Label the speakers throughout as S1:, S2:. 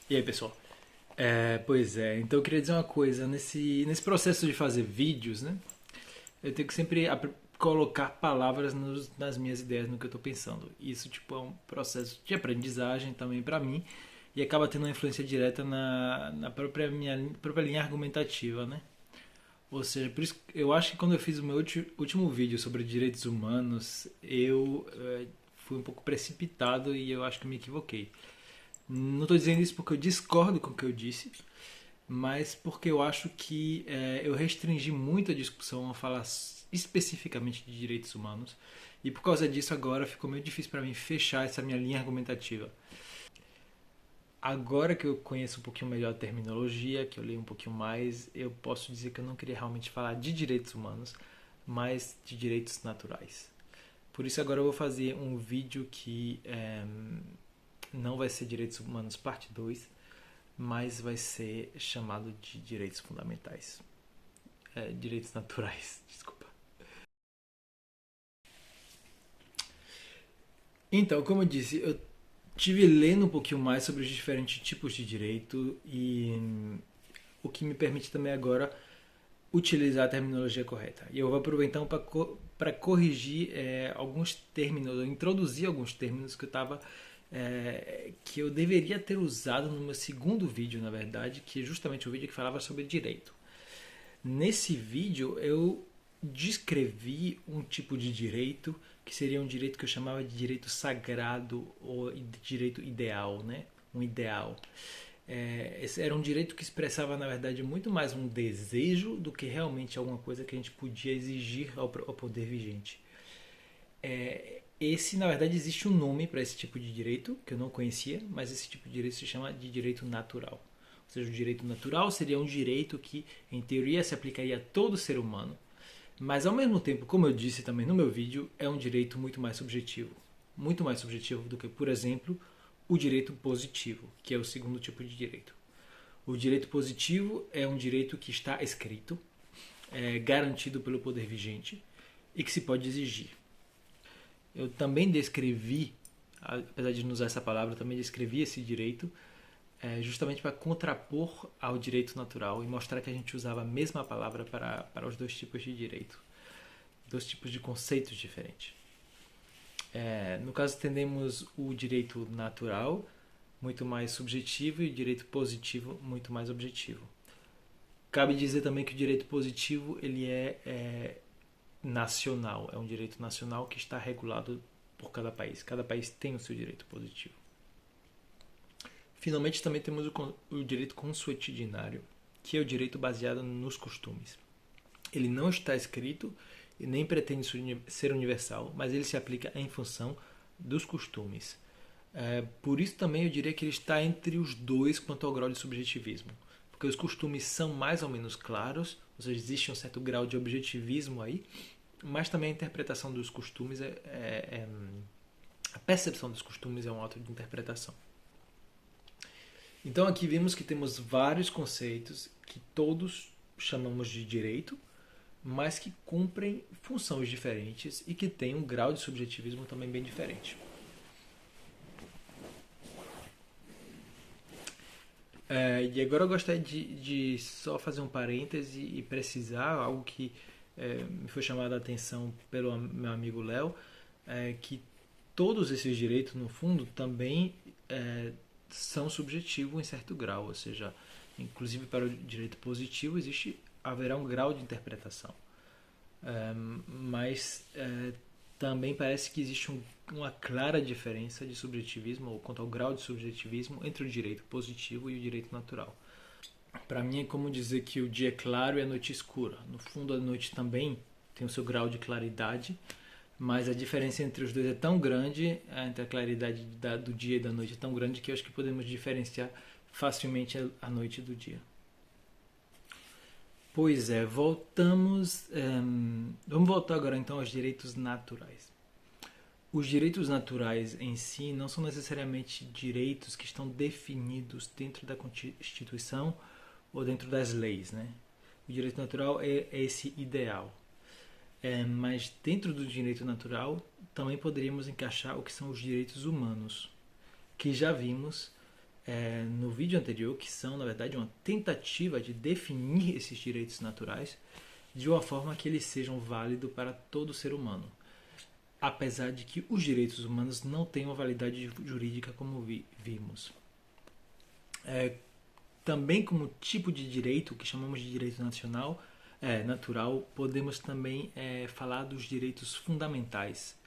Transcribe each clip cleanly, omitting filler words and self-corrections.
S1: E aí, pessoal? Pois é, então eu queria dizer uma coisa, nesse processo de fazer vídeos, né? Eu tenho que sempre colocar palavras nas minhas ideias, no que eu tô pensando. Isso, tipo, é um processo de aprendizagem também pra mim e acaba tendo uma influência direta na própria minha própria linha argumentativa, né? Ou seja, por isso que eu acho que quando eu fiz o meu último vídeo sobre direitos humanos, eu fui um pouco precipitado e eu acho que eu me equivoquei. Não estou dizendo isso porque eu discordo com o que eu disse, mas porque eu acho que eu restringi muito a discussão a falar especificamente de direitos humanos e por causa disso agora ficou meio difícil para mim fechar essa minha linha argumentativa. Agora que eu conheço um pouquinho melhor a terminologia, que eu leio um pouquinho mais, eu posso dizer que eu não queria realmente falar de direitos humanos, mas de direitos naturais. Por isso agora eu vou fazer um vídeo que não vai ser Direitos Humanos parte 2, mas vai ser chamado de Direitos Fundamentais. Direitos Naturais, desculpa. Então, como eu disse, eu tive lendo um pouquinho mais sobre os diferentes tipos de direito e o que me permite também agora utilizar a terminologia correta. E eu vou aproveitar para corrigir alguns termos, introduzir alguns termos que eu estava que eu deveria ter usado no meu segundo vídeo, na verdade, que é justamente o vídeo que falava sobre direito. Nesse vídeo eu descrevi um tipo de direito que seria um direito que eu chamava de direito sagrado ou de direito ideal, né? Um ideal. Esse era um direito que expressava, na verdade, muito mais um desejo do que realmente alguma coisa que a gente podia exigir ao poder vigente. Esse, na verdade, existe um nome para esse tipo de direito, que eu não conhecia, mas esse tipo de direito se chama de direito natural. Ou seja, o direito natural seria um direito que, em teoria, se aplicaria a todo ser humano, mas, ao mesmo tempo, como eu disse também no meu vídeo, é um direito muito mais subjetivo. Muito mais subjetivo do que, por exemplo, o direito positivo, que é o segundo tipo de direito. O direito positivo é um direito que está escrito, garantido pelo poder vigente e que se pode exigir. Eu também descrevi, apesar de não usar essa palavra, eu também descrevi esse direito justamente para contrapor ao direito natural e mostrar que a gente usava a mesma palavra para os dois tipos de direito, dois tipos de conceitos diferentes. No caso, temos o direito natural, muito mais subjetivo, e o direito positivo, muito mais objetivo. Cabe dizer também que o direito positivo ele é nacional, é um direito nacional que está regulado por cada país. Cada país tem o seu direito positivo. Finalmente, também temos o direito consuetudinário, que é o direito baseado nos costumes. Ele não está escrito e nem pretende ser universal, mas ele se aplica em função dos costumes. Por isso também eu diria que ele está entre os dois quanto ao grau de subjetivismo, porque os costumes são mais ou menos claros, ou seja, existe um certo grau de objetivismo aí, mas também a interpretação dos costumes a percepção dos costumes é um ato de interpretação. Então aqui vimos que temos vários conceitos que todos chamamos de direito, mas que cumprem funções diferentes e que têm um grau de subjetivismo também bem diferente. E agora eu gostaria de só fazer um parêntese e precisar algo que me foi chamado a atenção pelo meu amigo Léo, que todos esses direitos, no fundo, também são subjetivos em certo grau, ou seja, inclusive para o direito positivo haverá um grau de interpretação. Mas também parece que existe uma clara diferença de subjetivismo, ou quanto ao grau de subjetivismo, entre o direito positivo e o direito natural. Para mim é como dizer que o dia é claro e a noite escura. No fundo, a noite também tem o seu grau de claridade, mas a diferença entre os dois é tão grande, entre a claridade do dia e da noite é tão grande que eu acho que podemos diferenciar facilmente a noite do dia. Pois é, voltamos. Vamos voltar agora então aos direitos naturais. Os direitos naturais em si não são necessariamente direitos que estão definidos dentro da Constituição ou dentro das leis, né? O direito natural é esse ideal. Mas dentro do direito natural também poderíamos encaixar o que são os direitos humanos, que já vimos no vídeo anterior, que são, na verdade, uma tentativa de definir esses direitos naturais de uma forma que eles sejam válidos para todo ser humano. Apesar de que os direitos humanos não têm uma validade jurídica como vimos. Também como tipo de direito, que chamamos de direito natural, podemos também falar dos direitos fundamentais.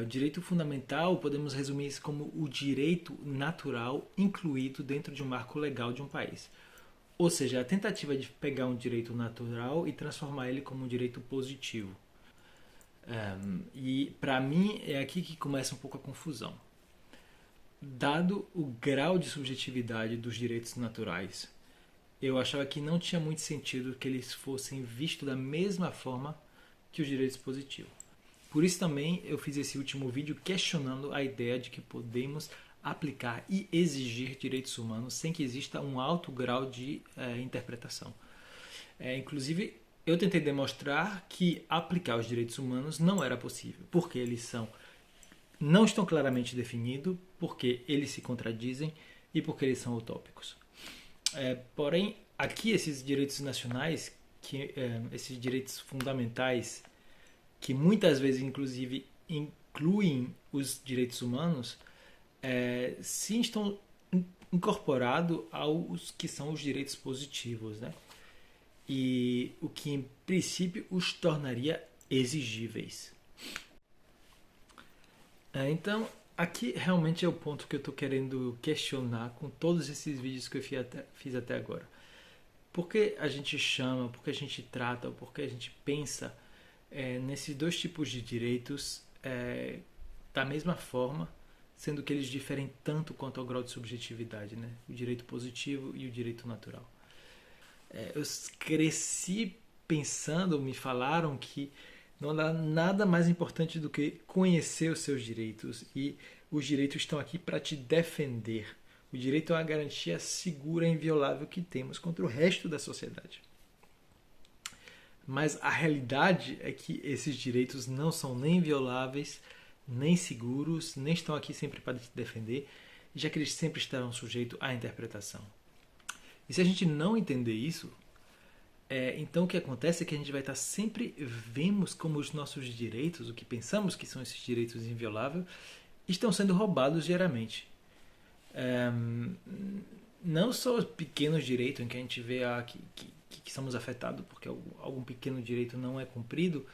S1: O direito fundamental podemos resumir isso como o direito natural incluído dentro de um marco legal de um país. Ou seja, a tentativa de pegar um direito natural e transformar ele como um direito positivo. E para mim é aqui que começa um pouco a confusão. Dado o grau de subjetividade dos direitos naturais, eu achava que não tinha muito sentido que eles fossem vistos da mesma forma que os direitos positivos. Por isso também eu fiz esse último vídeo questionando a ideia de que podemos aplicar e exigir direitos humanos sem que exista um alto grau de interpretação. Inclusive, eu tentei demonstrar que aplicar os direitos humanos não era possível, porque eles não estão claramente definidos, porque eles se contradizem e porque eles são utópicos. Porém, aqui esses direitos nacionais, esses direitos fundamentais, que muitas vezes inclusive incluem os direitos humanos, sim estão incorporados aos que são os direitos positivos, né? E o que em princípio os tornaria exigíveis. Então, aqui realmente é o ponto que eu estou querendo questionar com todos esses vídeos que eu fiz até agora. Por que a gente chama, por que a gente trata, por que a gente pensa nesses dois tipos de direitos da mesma forma, sendo que eles diferem tanto quanto ao grau de subjetividade, né? O direito positivo e o direito natural. Eu cresci pensando, me falaram que não há nada mais importante do que conhecer os seus direitos, e os direitos estão aqui para te defender. O direito é uma garantia segura e inviolável que temos contra o resto da sociedade. Mas a realidade é que esses direitos não são nem invioláveis, nem seguros, nem estão aqui sempre para te defender, já que eles sempre estarão sujeitos à interpretação. E se a gente não entender isso, então o que acontece é que a gente vai estar sempre vemos como os nossos direitos, o que pensamos que são esses direitos invioláveis, estão sendo roubados diariamente. Não só os pequenos direitos em que a gente vê que somos afetados porque algum pequeno direito não é cumprido,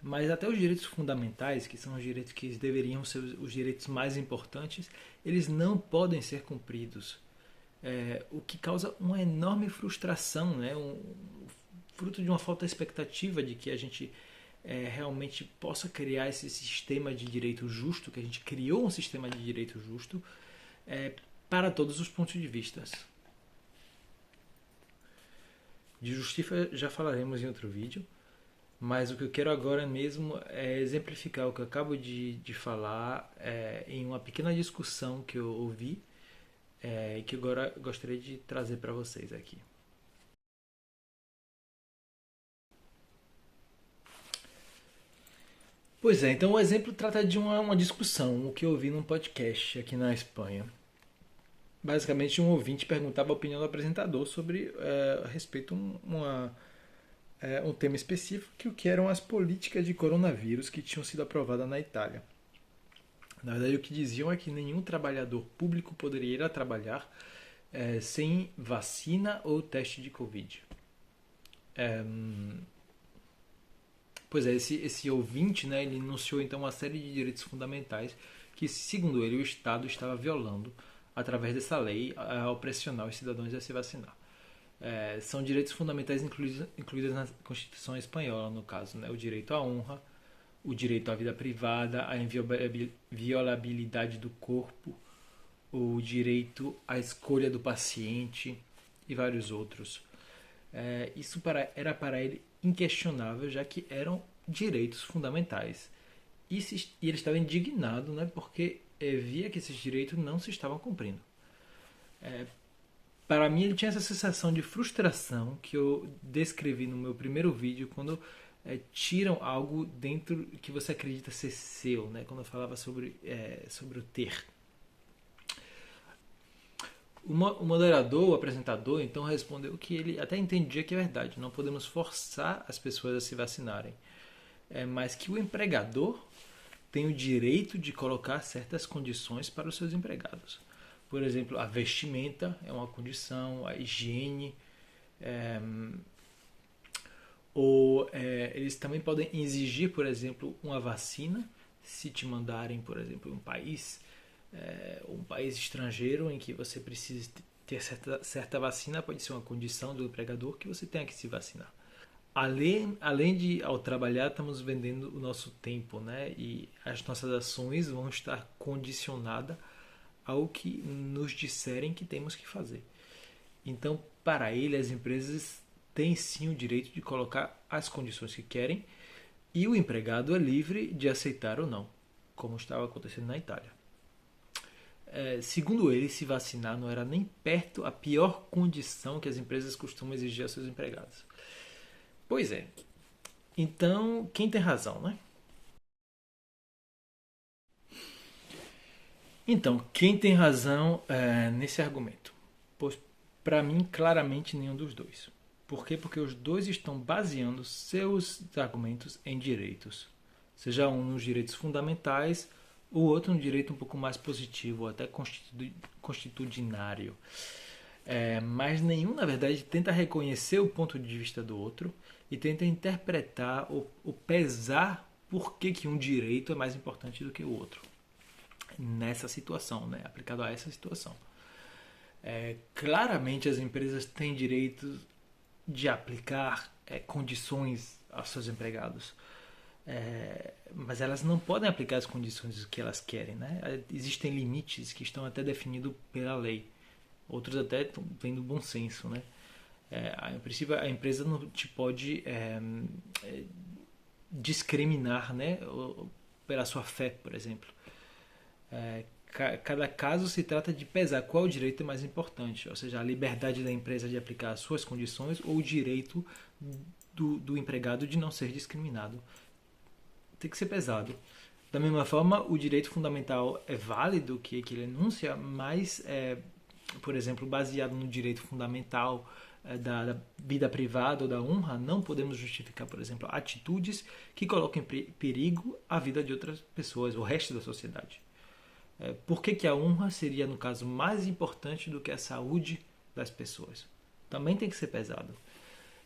S1: mas até os direitos fundamentais, que são os direitos que deveriam ser os direitos mais importantes, eles não podem ser cumpridos. O que causa uma enorme frustração, né? Fruto de uma falta de expectativa de que a gente realmente possa criar esse sistema de direito justo, que a gente criou um sistema de direito justo para todos os pontos de vista. De justiça já falaremos em outro vídeo, mas o que eu quero agora mesmo é exemplificar o que eu acabo de falar em uma pequena discussão que eu ouvi, que agora gostaria de trazer para vocês aqui. Pois é, então o exemplo trata de uma discussão, o que eu ouvi num podcast aqui na Espanha. Basicamente, um ouvinte perguntava a opinião do apresentador sobre a respeito um tema específico, que eram as políticas de coronavírus que tinham sido aprovadas na Itália. Na verdade, o que diziam é que nenhum trabalhador público poderia ir a trabalhar sem vacina ou teste de Covid. Pois é, esse ouvinte, né, ele enunciou então uma série de direitos fundamentais que, segundo ele, o Estado estava violando através dessa lei ao pressionar os cidadãos a se vacinar. São direitos fundamentais incluídos na Constituição Espanhola, no caso, né, o direito à honra, o direito à vida privada, a inviolabilidade do corpo, o direito à escolha do paciente e vários outros. Isso era para ele inquestionável, já que eram direitos fundamentais. E ele estava indignado, né, porque via que esses direitos não se estavam cumprindo. Para mim, ele tinha essa sensação de frustração que eu descrevi no meu primeiro vídeo, quando tiram algo dentro que você acredita ser seu, né? Quando eu falava sobre o ter. O moderador, o apresentador, então respondeu que ele até entendia que é verdade, não podemos forçar as pessoas a se vacinarem, mas que o empregador tem o direito de colocar certas condições para os seus empregados. Por exemplo, a vestimenta é uma condição, a higiene, é, eles também podem exigir, por exemplo, uma vacina, se te mandarem, por exemplo, um país estrangeiro em que você precisa ter certa vacina, pode ser uma condição do empregador que você tenha que se vacinar. Além de, ao trabalhar, estamos vendendo o nosso tempo, né? E as nossas ações vão estar condicionadas ao que nos disserem que temos que fazer. Então, para ele, as empresas têm sim o direito de colocar as condições que querem e o empregado é livre de aceitar ou não, como estava acontecendo na Itália. Segundo ele, se vacinar não era nem perto a pior condição que as empresas costumam exigir aos seus empregados. Pois é. Então, quem tem razão, né? Então, quem tem razão nesse argumento? Pois, para mim, claramente nenhum dos dois. Por quê? Porque os dois estão baseando seus argumentos em direitos. Seja um nos direitos fundamentais, o outro um direito um pouco mais positivo, até constitucionário. Mas nenhum, na verdade, tenta reconhecer o ponto de vista do outro e tenta interpretar ou pesar por que um direito é mais importante do que o outro nessa situação, né? Aplicado a essa situação. Claramente as empresas têm direito de aplicar condições aos seus empregados, mas elas não podem aplicar as condições que elas querem, né? Existem limites que estão até definidos pela lei, outros até vêm do bom senso, né? Em princípio, a empresa não te pode discriminar, né, pela sua fé, por exemplo. Cada caso se trata de pesar qual direito é mais importante, ou seja, a liberdade da empresa de aplicar as suas condições ou o direito do empregado de não ser discriminado. Tem que ser pesado. Da mesma forma, o direito fundamental é válido, que ele enuncia, mas, por exemplo, baseado no direito fundamental da vida privada ou da honra, não podemos justificar, por exemplo, atitudes que colocam em perigo a vida de outras pessoas, o resto da sociedade. Por que a honra seria, no caso, mais importante do que a saúde das pessoas? Também tem que ser pesado.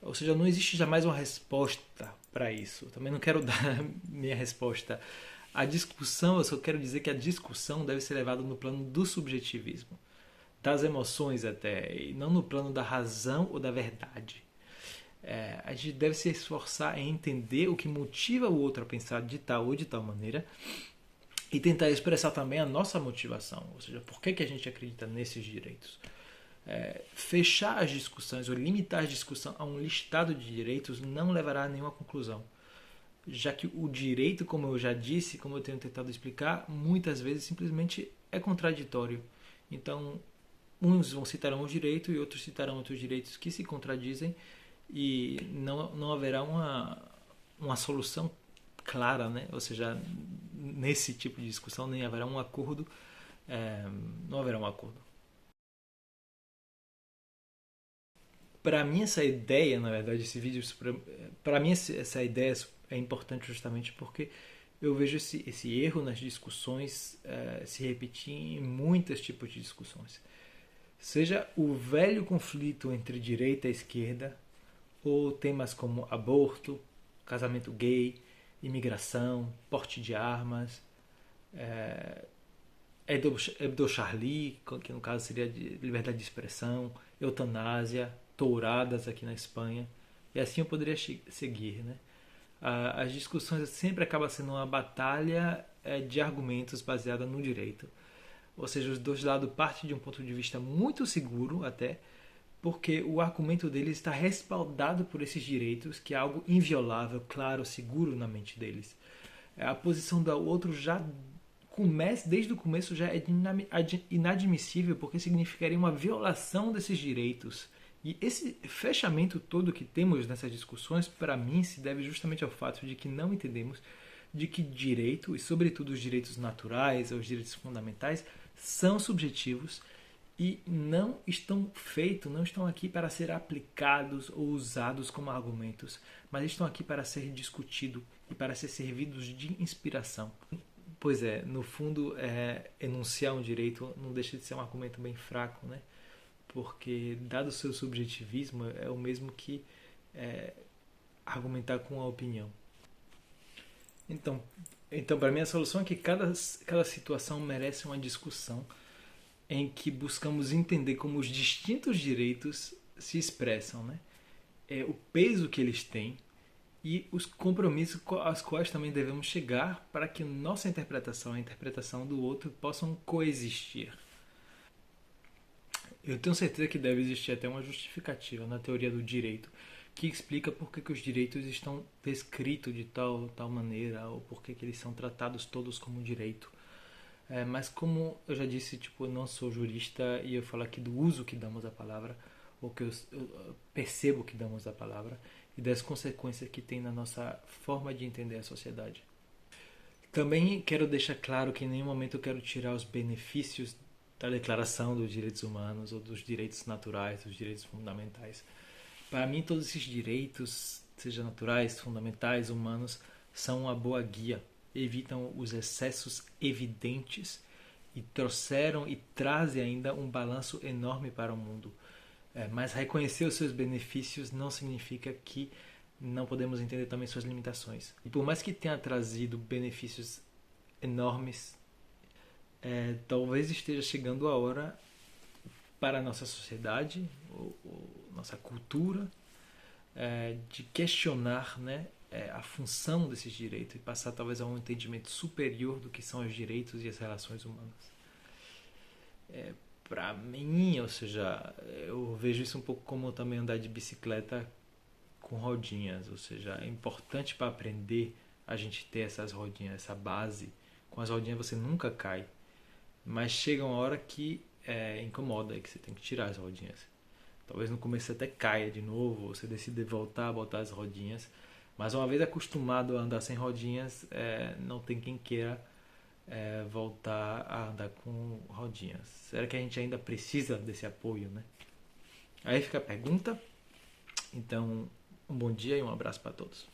S1: Ou seja, não existe jamais uma resposta para isso. Também não quero dar minha resposta. A discussão, eu só quero dizer que a discussão deve ser levada no plano do subjetivismo, das emoções até, e não no plano da razão ou da verdade. A gente deve se esforçar em entender o que motiva o outro a pensar de tal ou de tal maneira e tentar expressar também a nossa motivação, ou seja, por que a gente acredita nesses direitos. Fechar as discussões ou limitar a discussão a um listado de direitos não levará a nenhuma conclusão, já que o direito, como eu já disse, como eu tenho tentado explicar, muitas vezes simplesmente é contraditório. Então, uns vão citar um direito e outros citarão outros direitos que se contradizem e não haverá uma solução clara, né? Ou seja, nesse tipo de discussão nem haverá um acordo, não haverá um acordo. Para mim essa ideia, na verdade, esse vídeo, para mim essa ideia é importante justamente porque eu vejo esse erro nas discussões se repetir em muitos tipos de discussões. Seja o velho conflito entre direita e esquerda, ou temas como aborto, casamento gay, imigração, porte de armas, Hebdo Charlie, que no caso seria de liberdade de expressão, eutanásia, touradas aqui na Espanha, e assim eu poderia seguir, né? As discussões sempre acabam sendo uma batalha de argumentos baseada no direito. Ou seja, os dois lados partem de um ponto de vista muito seguro até, porque o argumento deles está respaldado por esses direitos, que é algo inviolável, claro, seguro na mente deles. A posição do outro já começa, desde o começo já é inadmissível, porque significaria uma violação desses direitos. E esse fechamento todo que temos nessas discussões, para mim, se deve justamente ao fato de que não entendemos de que direito, e sobretudo os direitos naturais, os direitos fundamentais, são subjetivos e não estão feitos, não estão aqui para ser aplicados ou usados como argumentos, mas estão aqui para ser discutidos e para ser servidos de inspiração. Pois é, no fundo, enunciar um direito não deixa de ser um argumento bem fraco, né? Porque, dado o seu subjetivismo, é o mesmo que argumentar com a opinião. Então, para mim, a solução é que cada situação merece uma discussão em que buscamos entender como os distintos direitos se expressam, né? O peso que eles têm e os compromissos aos quais também devemos chegar para que nossa interpretação e a interpretação do outro possam coexistir. Eu tenho certeza que deve existir até uma justificativa na teoria do direito que explica por que os direitos estão descritos de tal maneira ou por que eles são tratados todos como direito. Mas como eu já disse, tipo, eu não sou jurista e eu falo aqui do uso que damos à palavra, ou que eu percebo que damos à palavra, e das consequências que tem na nossa forma de entender a sociedade. Também quero deixar claro que em nenhum momento eu quero tirar os benefícios da Declaração dos Direitos Humanos ou dos direitos naturais, dos direitos fundamentais. Para mim, todos esses direitos, seja naturais, fundamentais, humanos, são uma boa guia, evitam os excessos evidentes e trouxeram e trazem ainda um balanço enorme para o mundo. Mas reconhecer os seus benefícios não significa que não podemos entender também suas limitações. E por mais que tenha trazido benefícios enormes, talvez esteja chegando a hora para a nossa sociedade, ou nossa cultura, de questionar, né, a função desses direitos e passar talvez a um entendimento superior do que são os direitos e as relações humanas. Para mim, ou seja, eu vejo isso um pouco como também andar de bicicleta com rodinhas, ou seja, é importante para aprender a gente ter essas rodinhas, essa base. Com as rodinhas você nunca cai, mas chega uma hora que incomoda e que você tem que tirar as rodinhas. Talvez no começo você até caia de novo, você decide voltar a botar as rodinhas, mas uma vez acostumado a andar sem rodinhas, não tem quem queira voltar a andar com rodinhas. Será que a gente ainda precisa desse apoio, né? Aí fica a pergunta. Então, um bom dia e um abraço para todos.